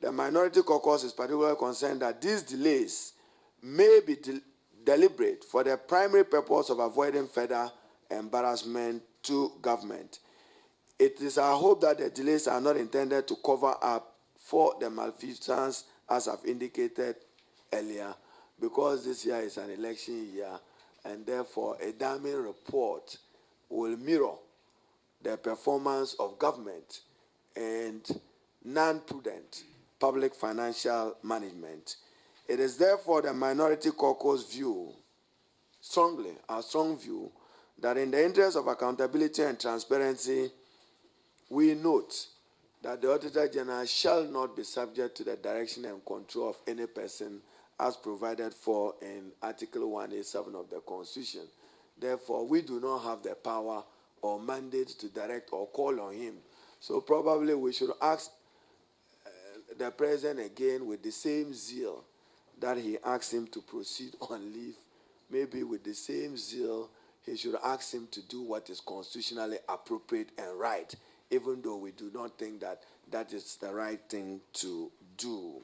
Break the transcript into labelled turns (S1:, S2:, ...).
S1: The minority caucus is particularly concerned that these delays may be deliberate for the primary purpose of avoiding further embarrassment to government. It is our hope that the delays are not intended to cover up for the malfeasance, as I've indicated earlier, because this year is an election year, and therefore a damning report will mirror the performance of government and non-prudent public financial management. It is therefore the minority caucus view, our strong view, that in the interest of accountability and transparency, we note that the Auditor General shall not be subject to the direction and control of any person as provided for in Article 187 of the Constitution. Therefore, we do not have the power or mandate to direct or call on him. So probably we should ask the President again with the same zeal that he asked him to proceed on leave. Maybe with the same zeal, he should ask him to do what is constitutionally appropriate and right, even though we do not think that that is the right thing to do.